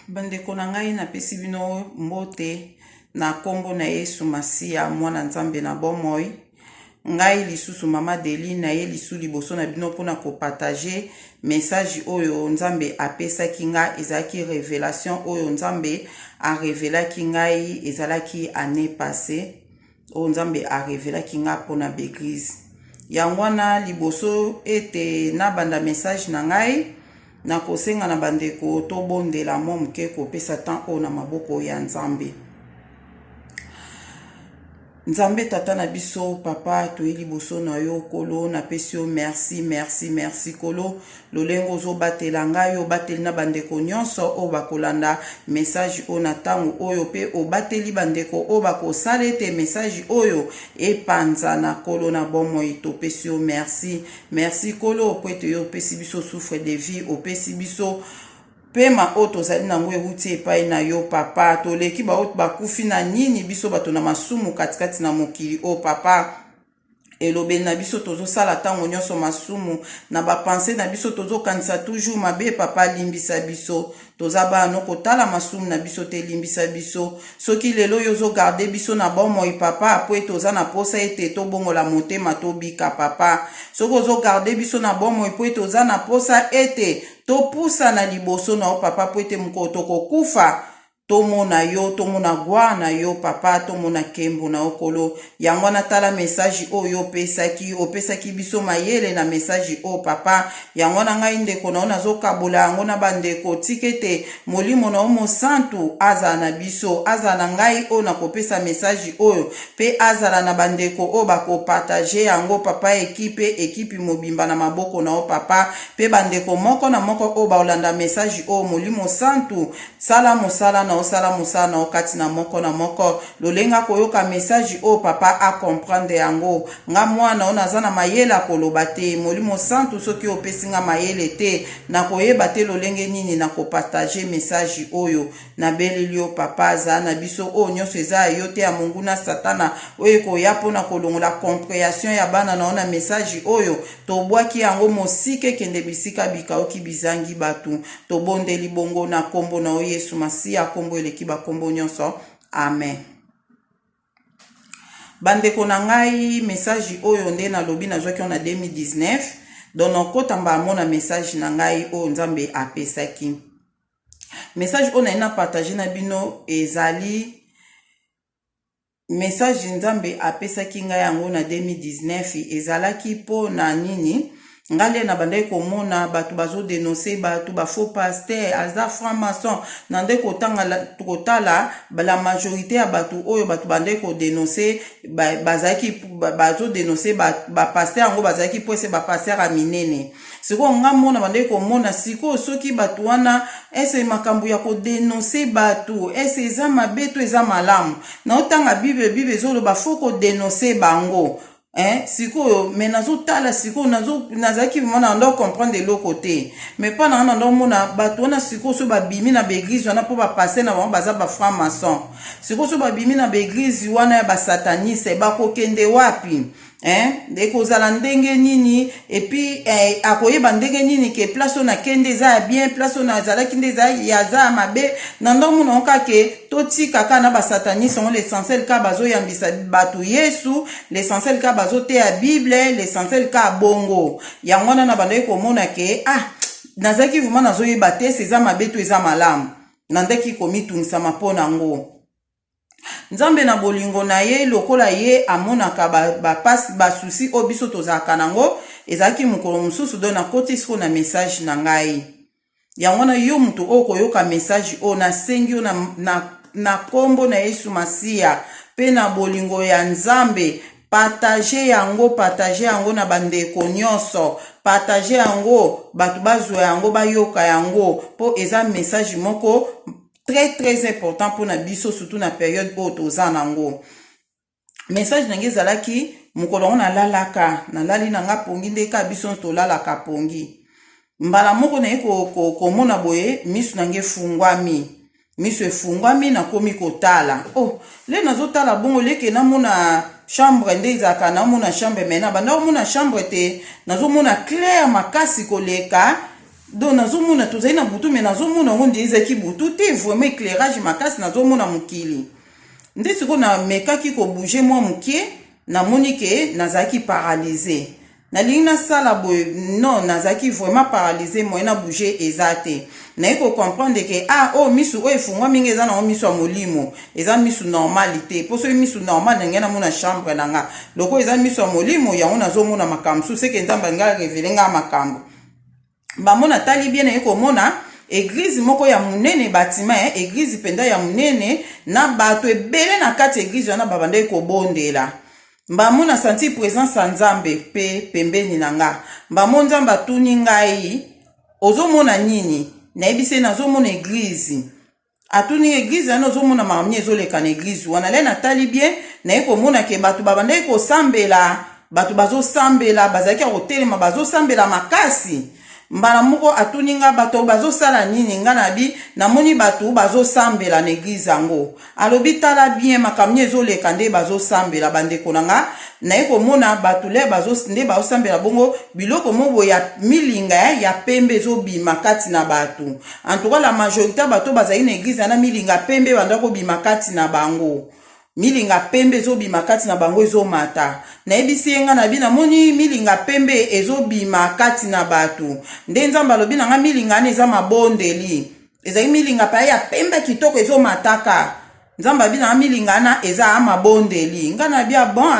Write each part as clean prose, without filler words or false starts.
Bandeko na ngai napesi bino mbote na kombo na Yesu Masiya mwana nzambe na bomoi. Ngai lisusu mama Deli na ye lisu liboso na bino pona ko partager message oyo nzambe apesaki nga ezalaki révélation oyo nzambe a révélaki ngai ezalaki année passée oyo nzambe a révélaki nga pona l'église. Yangwana liboso ete na banda message na ngai na kosenga na bandeko to bondela mo mke kopesa temps o na maboko ya nzambe. Nzambe tata na biso papa toyeli boso na yo kolo na pesio merci kolo lolengo zo batela ngai yo bateli na bandeko nyonso o bakolanda message o na tango oyo pe o bateli bandeko o bakosala te message oyo epanza na kolo na bomoi to pesio merci kolo po ete yo pesi biso souffre de vie o pesi biso pema oto zali na ngwe huti epai na yo papa toleki ba oto bakufi na nini biso bato na masumu katikati na mokili o papa elobeli na biso tozo sala tango nyonso masumu na bapense na biso tozo kanisa toujours mabe papa limbisa biso toza bano kotala masumu na biso te limbisa biso soki lelo yozo garder biso na bomoi papa po toza na posa ete to bongola motema to bika papa soko ozo garder biso na bomoi po toza na posa ete to pusa na liboso na o papa po ete mkoto kokufa tomona yo tomona gwa na yo papa tomona kembo na okolo yango na tala message oyo opesaki biso mayele na message o papa yango na ngai ndeko na ona zokabola yango na bandeko tikete molimo na omo santu aza na biso aza na ngai o na kopesa message oyo pe azala na bandeko o bako partager yango papa ekipi mobimba na maboko na o papa pe bandeko moko na moko o baolanda message o molimo santu sala mosala na osala musala na okati na moko lolenga koyoka message o papa a comprendre yango nga mwana ona zana mayela koloba te molimo santu soki opesi nga mayele te na koyeba te lolenge nini na ko partager message oyo na belelio papa za na biso o nyonso eza yo te ya mungu na satana oyo koya pona kolongola compréhension ya bana na ona message oyo tobwaki yango mosike kende bisika bikaoki bizangi batu tobondeli bongo na kombo na o Yesu Masiya kombo eleki bakombo nyonso amen. Bandeko na ngai message oyo nde na lobi na zwaki na 2019 dono kotamba mona message na ngai o nzambe apesaki message o na ina partager na bino ezali message nzambe apesaki ngai yango na 2019 ezalaki po na nini ngale na bandai komona batu bazo dénoncer batu ba faux pasteur aza franc-maçon nande kotala la majorité ya batu oyo batu bandai ko dénoncer bazaki bazo dénoncer ba pasteur yango bazaki pose ba pasteur a minene siko nga mona bandai komona siko soki batu wana ese makambu ya ko dénoncer batu ese eza mabeto eza malamu na otanga bible zolo ba faux ko dénoncer bango siko mais nazo tala siko nazaki mona ndo comprendre de l'autre côté mais pas na ndo mona bato na siko so ba bimi na l'église wana po ba passer na baza ba franc maçon siko so ba bimi na l'église wana ya ba sataniste ba kokende wapi ndeko zala ndenge nini et puis akoyeba ndenge nini ke place na kende za bien place na zala kende za ya za mabe na ndo mona okake toti kaka na ba sataniste on l'essentiel ka bazo yambisa batu Yesu l'essentiel ka bazo te ya Bible l'essentiel ka bongo yango na bande ko mona ke nazaki vraiment nazo yeba te seza mabe to eza malamu nandeki komitunisa mapona ngo nzambe na bolingo na ye lokola ye amonaka bapasi basusi o biso tozalaka nango ezalaki mokolo mosusu do na koti siko na message na ngai yango na yo mutu o koyoka message o na sengi o na kombo na Yesu Masiya pe na bolingo ya nzambe partager yango na bandeko nyonso partager yango batu bazwa yango bayoka yango po eza message moko très important pour na biso surtout na période où toza nango message nangi zalaki mukolo na lalaka na lali nanga pongi ndeka biso to lalaka pongi mbala moko na ko mona boye misu nange fungwami na komi kotala le nazotala bongo leke na mona chambre nde izaka na mona chambre mena banda mona chambre te nazo mona clair makasi koleka donc nazomona tozali na butu mais nazomona ngo ndiye ezaki butu te vraiment éclairage makasi nazomona mokili nde siko na mekaki ko bouger moi mokie namoni ke nazaki paralysé nalingi nasala boye non nazaki vraiment paralysé moi na bouger eza te naye ko comprendre ke oh misu oyo efungwa mingi eza na misu ya molimo eza misu normalité po soki misu normal ndenge namona chambre nanga loko eza misu ya molimo yango nazomona makambo su seke nzambe nga révélé nga makambo bamona tali bien naye komona église moko ya munene bâtiment église penda ya munene na bato ebele na kati église wana babandaki kobondela mbamona senti présence ya nzambe pe pembeni na nga mbamo nzambe atuni ngai ozomona nini nayebisi nazomona église atuni église wana ozomona makambo ezoleka na église wana le natali bien naye komona ke bato babandaki kosambela bato bazosambela bazalaki ya kotelema bazosambela makasi mbala moko atuninga bato bazosala nini nga nabi namoni bato bazosambela na église yango alobi tala bien makambo ezoleka nde bazosambela bandeko nanga naye komona bato le nde bazosambela bongo biloko mobo ya milinga ya pembe ezobima kati na bato en tout cas la majorité bato bazali na église na milinga pembe banda kobima kati na bango milinga pembe ezobima kati na bango ezomata nayebisi yenga na bina moni milinga pembe ezobima kati na bato nde nzambe alobi nanga milinga ane eza mabondeli ezali milinga pa ya pembe kitoko ezomataka nzambe abi nanga milinga ana eza mabondeli nga na bia bon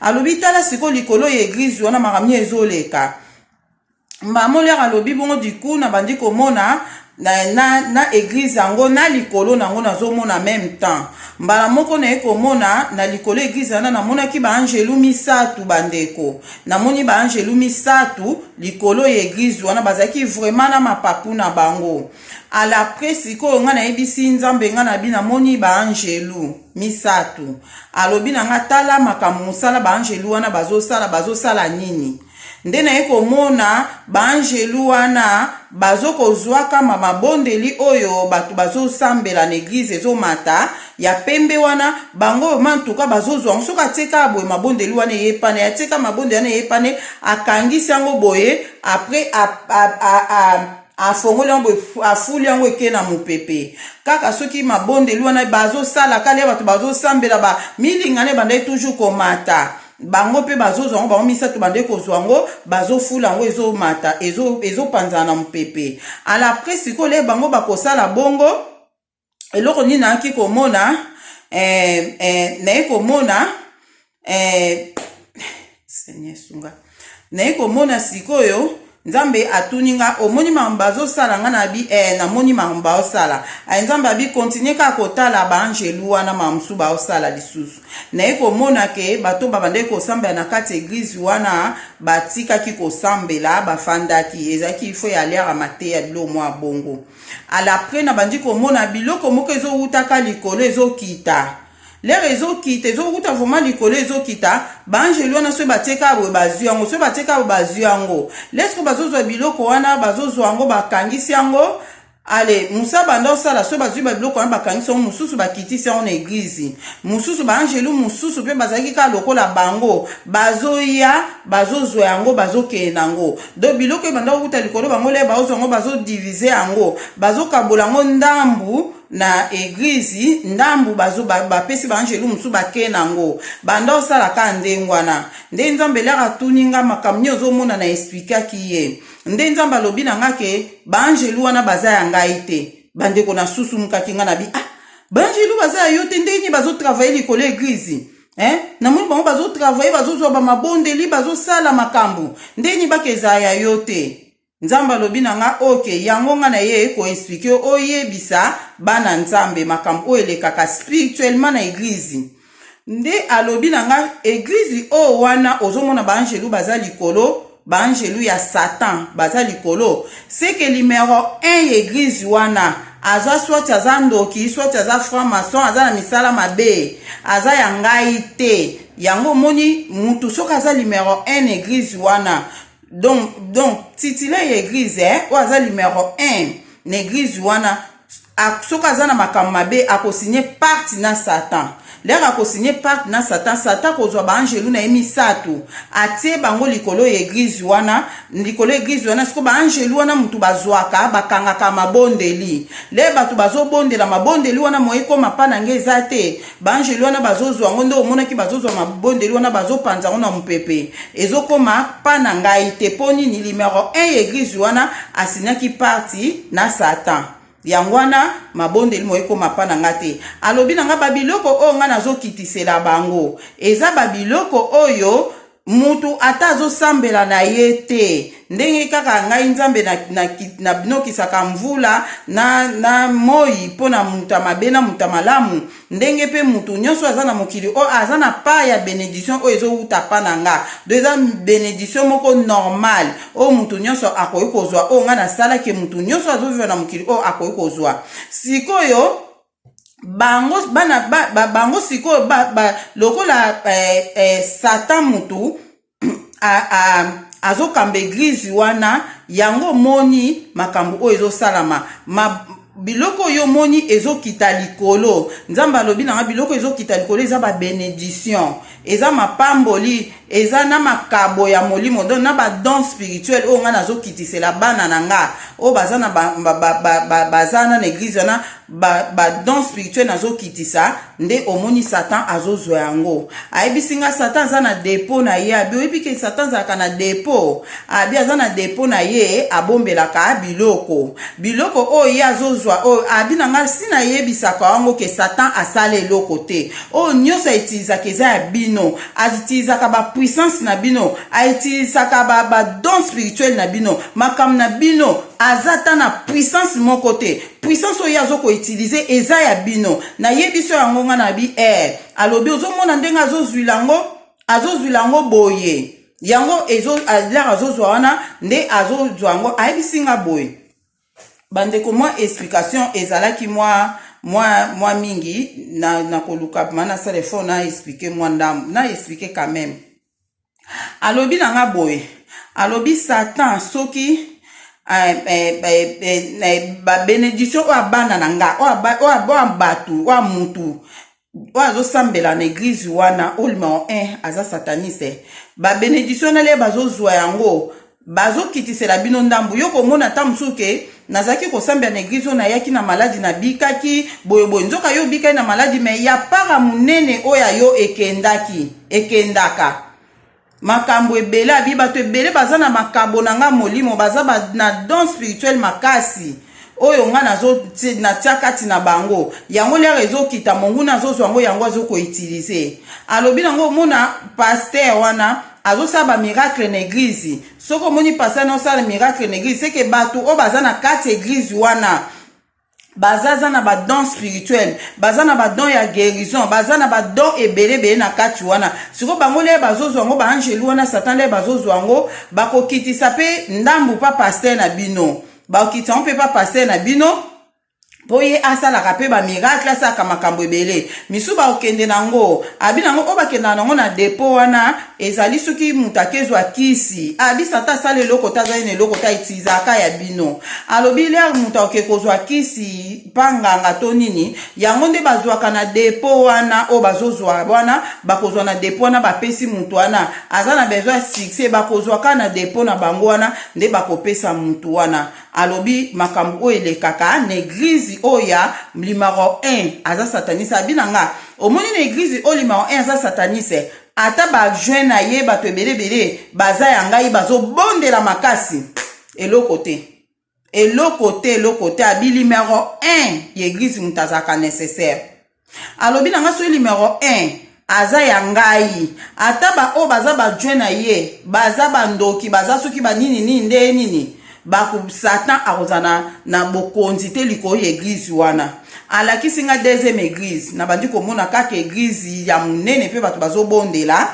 alobi tala siko likolo ya église wana makambo ezoleka mbamolera alobi bongo diku na bandi komona na église yango na likolo nango nazomona même temps mbala moko na ekomona na likolo église wana namonaki ba angelu misatu bandeko namoni ba angelu misatu likolo ya église wana bazaki vraiment na mapapu na bango ala presiko nga na ebisi nzambe nga na bi namoni ba angelu misatu alobi na nga tala makambo musala ba angelu wana bazosala nini nde na ekomona baangelu wana bazokozwaka mabondeli oyo bato bazosambela na église ezomata ya pembe wana bango mantuka bazozwa soki ateka boye mabondeli wana eyepane ateka mabondeli wana eyepane akangisi yango boye après afongoli yango afuli yango eke na mopepe kaka soki mabondeli wana bazosala kale bato bazosambela ba milingane bandai toujours komata bango pe bazozwa ngo bango misatu bande kozwa ngo bazofula ngo ezomata ezopanzana na mopepe ala après siko le bango bakosala bongo eloko nini naki komona naye komona Seigneur sunga naye komona sikoyo nzambe atuninga omoni makambo bazosala nga na bi namoni makambo baosala nzambe abi continue ka kotala baangelu wana mamusu baosala lisusu naye komona ke bato babandaki kosambela na kati église wana batikaki kosambela bafandaki ezalaki ifo ya lera mateya bilo mwa bongo ala après na bandi komona biloko moko ezowutaka likolo ezokita lere ezokita ezokuta vraiment likolo ezokita baangelu wana so bateka boye bazwi yango so bateka boye bazwi yango lesko bazozwa biloko wana bazozwa yango bakangisi yango ale musa banda osala so bazwi biloko wana bakangisi yango mosusu bakitisi yango na église mosusu baangelu mosusu mpe bazalaki kaka lokola bango bazoya bazozwa yango bazokende nango do biloko ebanda kokuta likolo bango le bazozwa yango bazodivize yango bazokabola yango ndambu na église ndambu bapesi baangelu musu bakende nango banda osala ka ndenge wana nde nzambe lera tuninga makambo nyonso ozomona na expliquaki ye nde nzambe alobi na nga ke baangelu wana baza ya ngai te bandeko na susu mukaki nga na bi baangelu baza ya yo te ndenge bazotravaye likolo église namoni bango bazotravaye bazozwa bamabondeli bazosala makambo ndenge bakeza ya yo te nzambe alobi na nga oke yango nga na ye koexplike oyebisa bana nzambe makambo oyo elekaka spirituellement na église nde alobi na nga église oyo wana ozomona baangelu baza likolo baangelu ya satan baza likolo seke numéro 1 église wana aza swati aza ndoki swati aza franc-maçon aza na misala mabe aza ya ngai te yango moni mutu soki aza numéro 1 église wana donc titulaire ya église oyo aza numéro 1 na église wana soki aza na makambo mabe akosinye parti na satan lera ko signer pacte na Satan kozwa ba angelu na emisatu atie bango likolo église wana siko ba angelu wana mutu bazwaka bakangaka mabondeli le batu bazobondela mabondeli wana moyeko mapana ngeza te ba angelu wana bazozwa ngo ndo omonaki bazozwa mabondeli wana bazopanza ngo na mupepe ezokoma pana ngai te poni ni numéro 1 église wana asinyaki parti na Satan yangwana mabondeli moyeko mapana ngate alobi nanga babiloko o nga nazokitisela bango eza babiloko oyo mutu atazo sambela na yete ndenge kaka ngai nzambe na binokisaka mvula na moi pona muta mabena muta malamu ndenge pe mutu nyonso azana mokili o azana pa ya bénédiction o ezo utapa nanga deza bénédiction moko normal o mutu nyonso akoyi kozwa o nga na sala ke mutu nyonso azoviva na mokili o akoyi kozwa sikoyo bango sikoyo lokola Satan mutu azokamba église wana yango moni makambo oyo ezosalama biloko yo moni ezokita likolo nzamba alobi nanga biloko ezokita likolo eza ba bénédiction eza mapamboli eza na makabo ya molimo donc na ba don spirituel o nga nazokitisela bana nanga o bazana bazana na église na ba don spirituel nazokitisa nde omoni Satan azozwa yango ayebisinga Satan za na dépôt na ye abi oyebi ke Satan zaka na dépôt abi aza na dépôt na ye abombelaka biloko o ye azozwa o abi nanga sina yebisaka wango ke Satan asala eloko te o nyonso aitilisaka eza ya bino aitilisaka ba puissance na bino aitilisaka ba don spirituel na bino makam na bino azata na puissance moko te puissance oyo azoko utiliser eza ya bino na yebiso yango nga na bi alobi ozomona ndenge azozwila ngo boye yango azozwa wana nde azozwa ngo ayebisinga boye bandeko mwa explication ezalaki mwa mingi na koluka mana sa telefone na expliquer mwa ndambu na expliquer quand même alobi nanga boye alobi Satan soki ba bénédiction o abana nanga o batu o mutu o azosambela na église wana o numéro 1 aza sataniste ba bénédiction na le bazozwa yango bazokitisela bino ndambu yo komona ta musuke nazaki kosambela na église na yaki na maladi na bikaki boyeboy nzoka yo bikaki na maladi me ya para munene oya yo ekendaka makambo ebele abi bato ebele baza na makabo nanga molimo baza na don spirituel makasi oyo nga natia kati na bango yango lere ezokita monguna azozwa yango yango azokoutilize alobi nango omona paster wana azosala miracle na église soko moni pasteur na osala miracle na église seke bato o baza na kati église wana bazaza na ba don spirituel baza na ba don ya guérison baza na ba don ebele na kati wana siko bango le bazozwa ngo ba angelu wana Satan le bazozwa ngo bakokitisa pe ndambu pa pasteur na bino bakokitisa pe pa pasteur na bino boye asalaka pe ba miracle asaka makambo ebele misuba okende nango abi nango o bakenda nango na dépôt wana ezali soki mutakezwa kisi abi Satan sale loko tazane loko ta itizaka ya bino alobi le muta okekozwa kisi panganga to nini yango nde bazwaka na dépôt wana o bazozwa wana bakozwa na dépôt wana bapesi mutu wana azana besoin succès bakozwaka na dépôt na bango wana nde bakopesa mutu wana alobi makambo o elekaka na église oya numéro 1 aza sataniste abinanga omoni na église o numéro 1 aza sataniste ata ba joint na ye bato ebele baza ya ngai bazobondela makasi eloko te abi numéro 1 ya église mutazaka nécessaire alobi nanga so numéro 1 aza ya ngai ata ba o baza ba joint na ye baza bandoki baza soki banini nde nini Satan akozana na bokonzi te likolo église wana alakisi nga deuxième église na bandi komona kaka église ya munene pe bato bazobondela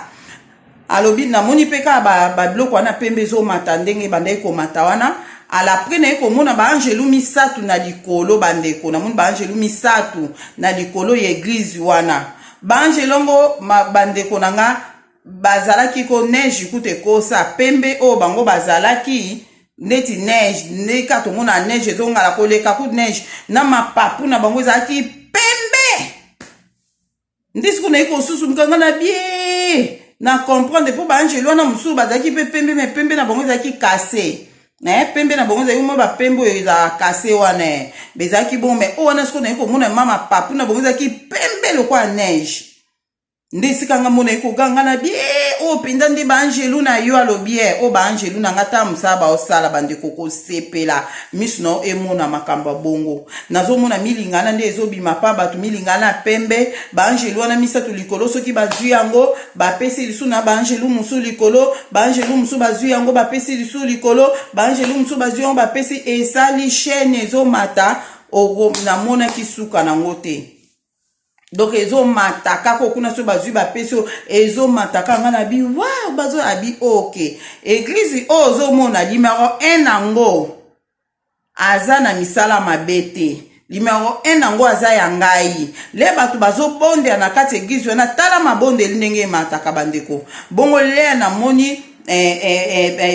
alobi na moni pe ka ba biloko wana pembe ezomata ndenge bandai komata wana alapre na ye komona ba angelu misatu na likolo bandeko na moni ba angelu misatu na likolo ya église wana ba angelu ngo bandeko nanga bazalaki ko neige kute kosa pembe o bango bazalaki neti neige neka tomona neige ezongala koleka ku neige na mapapu na bango ezalaki pembe ndisi kuna iko susu mkanga na bien na comprendre po ba angelo wana musu bazaki pe pembe me pembe na bango zaki cassé pembe na bango zaki mo ba pembe yo za cassé wana bezaki bon mais o wana sikona iko mona mama papu na bango zaki pembe lo kwa neige ndisi kanga mona iko ganga na bien o pinda ndi ba angelo na yo alobi o ba angelo na ngata musaba osala bande koko sepela misno emona makamba bongo nazo mona milingana nde ezobima pa batu milingana pembe ba angelo wana misatu likolo soki bazwi yango ba pesi lisu na ba angelo musu likolo ba angelo musu bazwi yango ba pesi lisu likolo ba angelo musu bazwi yango ba pesi esali chaîne ezomata o na mona kisuka na ngote. Donc ezo mataka ko kuna so bazui ba peso ezo mataka ngana bi wow bazo abi okay église ozo mona numéro 1 nango azana misala mabete numéro 1 nango aza ya ngai le batu bazo bonde na kati église na tala mabonde ndenge mataka bandeko bongo le na moni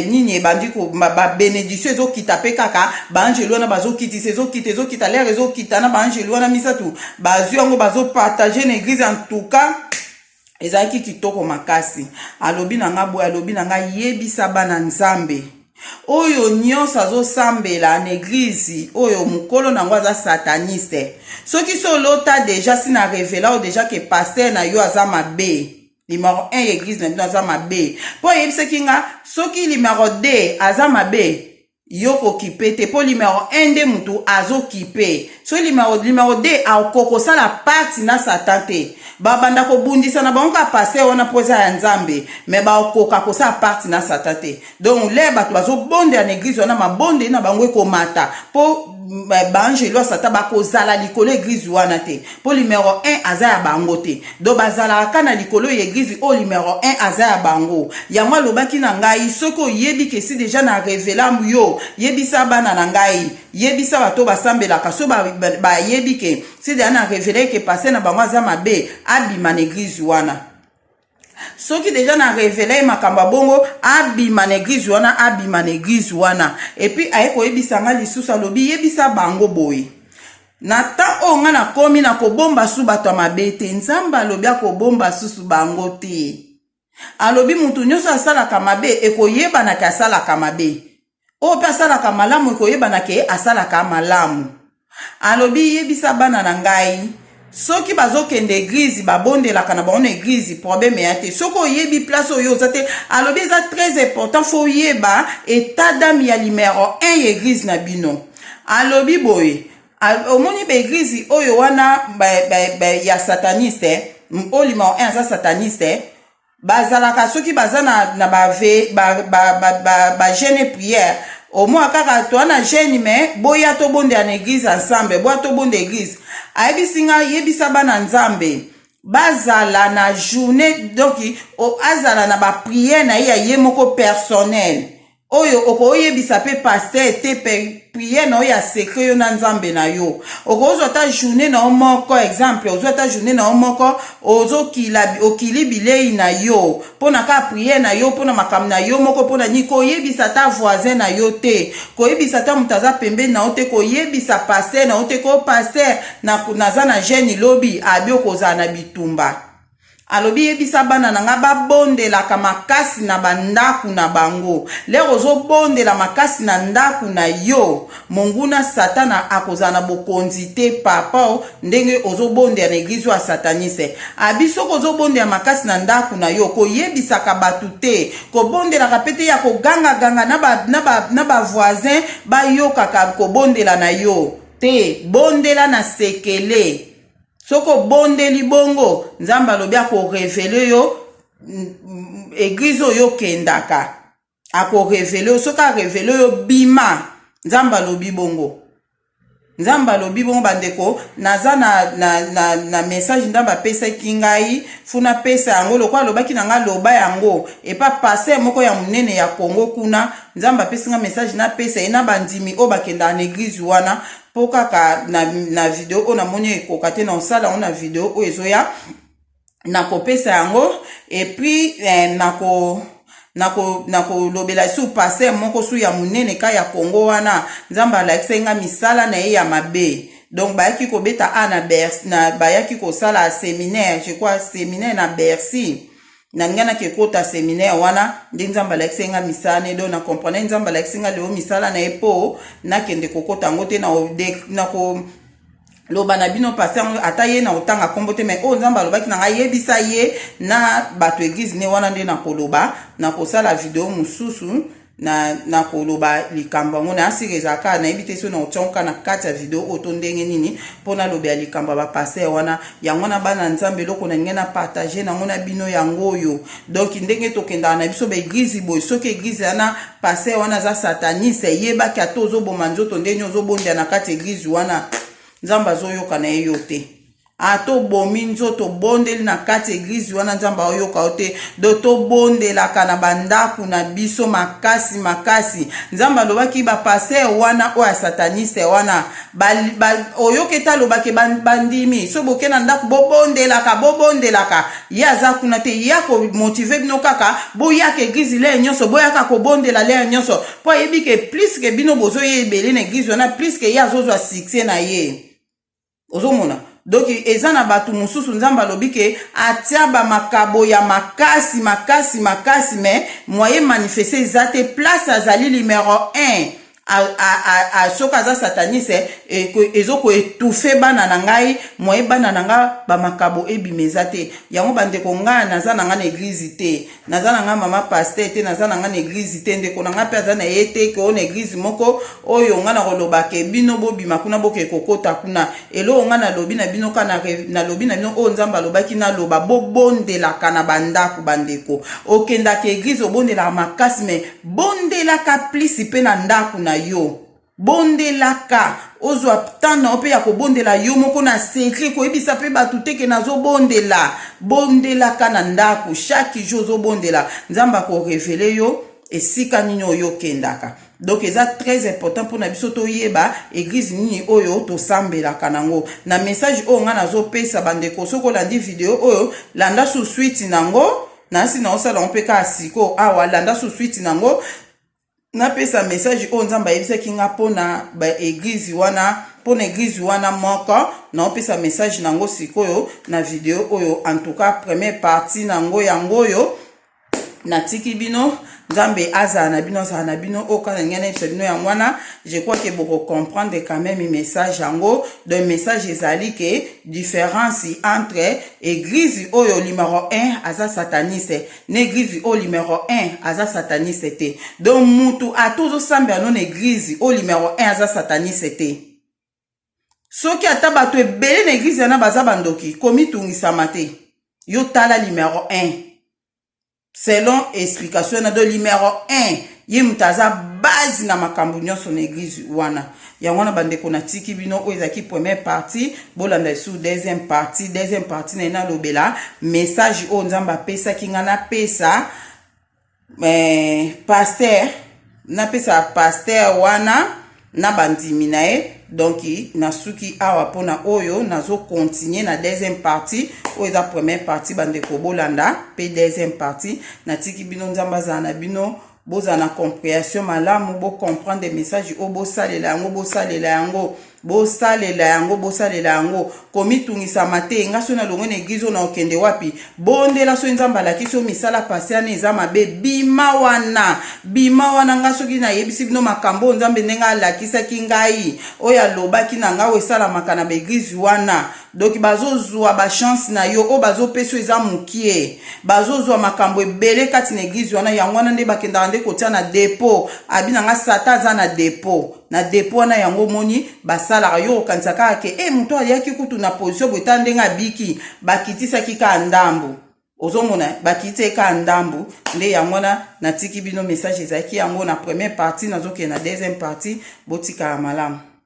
nini bandiko ba bénédiction ezo kita pe kaka ba angelo na bazo kitisa ezo kita l'air ezo kita na ba angelo na misatu bazu yango bazo partager na église en tout cas ezaki kitoko makasi alobi na ngabo alobi na nga yebisa bana nzambe oyo nyonso azosambela na église oyo mukolo nango aza sataniste soki solota déjà sina révéla o déjà que pasteur na yo aza mabe numéro 1 église na bino aza mabe po yebisaki nga soki numéro 2 aza mabe yoko kipete po numéro 1 nde mutu azokipe so numéro 2 akokosala parti na satan te babanda kobundisa na bango ka passe wana poza ya nzambe me bakoka kosala parti na satan te donc le bato bazobonde na église wana mabonde na bango ekomata po baangelo satan bakozala likolo église wana te po numéro 1 aza ya bango te do bazalaka na likolo ya église o numéro 1 aza ya bango yango alobaki na ngai soki oyebi ke si déjà na révéla yo yebisa bana na ngai yebisa bato basambelaka so bayebi ke si déjà na révélé ke passé na bango aza mabe abima na église wana soki déjà na révélé makamba bongo abima na église wana et puis aye koyebisa nga lisusu alobi yebisa bango boye na ta o nga na komi na kobomba su bato mabe te nzambe alobi akobomba susu bango te alobi mutu nyonso asalaka mabe ekoyebana ke asalaka mabe o pe asalaka malamu ekoyebana ke asalaka malamu alobi yebisa bana na ngai soki bazokende église babondelaka na bango na église problème ya te soki oyebi place oyo oza te alobi eza très important fo oyeba état d'âme ya numéro 1 ya église na bino alobi boye omoni baéglise oyo wana ya sataniste o numéro 1 aza sataniste bazalaka soki baza na bagene prière au moins kaka to na jeune mais boya to bonde en église ensemble boya to bonde église ayebisinga yebisa bana nzambe bazala na journée donc azala na ba prière na ye moko personnel oyo okoyebisa pe pasteur te prière na ya secret yo na nzambe na yo okozwa ta journée na moko exemple ozwa ta journée na moko okili bilei na yo pona ka prière na yo pona makam na yo moko pona ni koyebisa ta voisin na yo te koyebisa ta mutaza pembe na yo te koyebisa pasteur na yo te ko pasteur naza na jeune lobi abi okozala na bitumba alobi yebisa bana nanga babondelaka makasi na bandaku na bango lero ozobondela makasi na ndaku na yo monguna satana akozala na bokonzi te papa ndenge ozobondela na église ya sataniste abisoko ozobondela makasi na ndaku na yo koyebisaka batu te kobondelaka pete ya koganga na ba voisin bayokaka kobondela na yo te bondela na sekele soko bondeli bongo nzamba alobi akorevele yo église oyo kendaka akorevele yo soka revele yo bima nzamba alobi bongo bandeko naza na message ndamba pesa kingai funa pesa yango lokwa lobaki na nga loba yango epa passer moko ya munene ya Congo kuna nzamba pesa nga message na pesa ina bandimi o bakenda na église wana po kaka na video o na moni ekokate na osala ona video o ezoya na kopesa yango et puis nako lobela su passer moko su ya munene ka ya Congo wana nzamba alakisa nga misala na ye ya mabe donc bayaki kobeta na Bercy na bayaki kosala séminaire, je crois séminaire na Bercy na ngana ke kota séminaire wana ndi nzamba alakisi nga misala do na comprendre nzamba alakisi nga leo misala na epo na kende kokota ngote na ko loba na bino passer ata ye na otanga kombote mais o nzamba lobaki na yebisa ye na bato église ne wana nde na koloba na kosala video mususu na koloba likambo ngo na asireza ka na ebite so na otonka na kati ya video oto ndenge nini pona lobe ya likambo ba passer wana yango na bana nzambe loko na ngena partager na ngona bino yango yo donc ndenge tokenda na biso ba église boy soki église ana passer wana za sataniste yeba ki atozo boma nzoto ndenge ozobonda na kati église wana nzamba zoyoka na yote ato bomi nzoto bondeli na kati église wana nzamba oyoka ote do to bondela kana bandaku na biso makasi nzamba lobaki ba passer wana o ya sataniste wana oyoketa lobaki bandimi so boke na ndaku bobondelaka yaza kuna te yako motiver bino kaka boyaka église le nyonso boyaka ko bondela le nyonso po yebike plus ke bino bozo yebele na église wana plus ke yazozwa succès na ye ozomona donc ezana batu mususu nzamba lobike atia ba makabo ya makasi mais moyen manifester ezate place azali numéro 1 a soka za sataniste ezoko étouffer bana na ngai moyen bana na nga ba makabo ebimeza te yango bande ko nga naza na nga na église te naza na nga mama pasteur te naza na nga na église te ndeko na nga pe aza na yete ko na église moko oyo nga na koloba ke bino bobima kuna boke kokota kuna elo nga na lobi na bino kana na lobi na bino o nzamba lobaki na loba bobondela kana bandako bandeko okenda ke église obondela makasi mais bondela ka plus pe na ndako na yo bondelaka ozwa tana ope ya kobondela yo moko na secret ko ebisa pe batu teke nazo bondelaka na ndako chaque jour zo bondela nzamba ko révéler yo esika nini oyo kendaka donc eza très important pour na biso to yeba église nini oyo to sambelaka nango na message o nga nazo pesa bandeko soko landi video oyo landa sous suite nango nasi na osala mpeka asiko awa landa sous suite nango na pesa message o nzamba yebisa kinga pona ba église wana pona église wana moko na pesa message nango sikoyo na video oyo en tout cas première partie nango yango yo na tiki bino nzambe aza na bino okana ngene bino ya mwana je crois que beaucoup comprendre quand même le message yango de message ezali que différence entre église oyo numéro 1 aza sataniste na église o numéro 1 aza sataniste te donc mutu atozo samba non église o numéro 1 aza sataniste te soki ata bato ebele na église na baza bandoki komitungisa te yo tala numéro 1 selon explication na do numéro 1 yimtaza base na makambo nyonso na église wana ya wana bandeko na tiki bino o ezaki première partie bolanda sur deuxième partie na ina lobela message o nzamba pesa kinga na pesa pasteur wana na bandimi na e donc nasuki awa pona oyo nazo continuer na deuxième partie oyo eza première partie bandeko bolanda pe deuxième partie na tiki bino nzamba za na bino boza na compréhension malamu bo comprendre des messages o bosalela yango komitungisa mate nga so na longo na église na okende wapi bondela so nzamba la kiso misala pasiane eza mabe bima wana nga soki na yebisi bino makambo nzambe ndenga la kisa kingai oya lobaki na nga wesala makana ba église wana donc bazozwa ba chance na yo o bazopeso eza mukie bazozwa makambo ebele kati na église wana yango wana nde bakenda nde kotia na dépôt abina nga sata za na dépôt wana yango moni basala yo kansaka ke muto ayaki kutu na position bota ndenga biki bakitisa kika ndambu ozomona bakite ka ndambu nde yango na tiki bino message ezaki yango na première partie nazoke na deuxième partie botika malamu.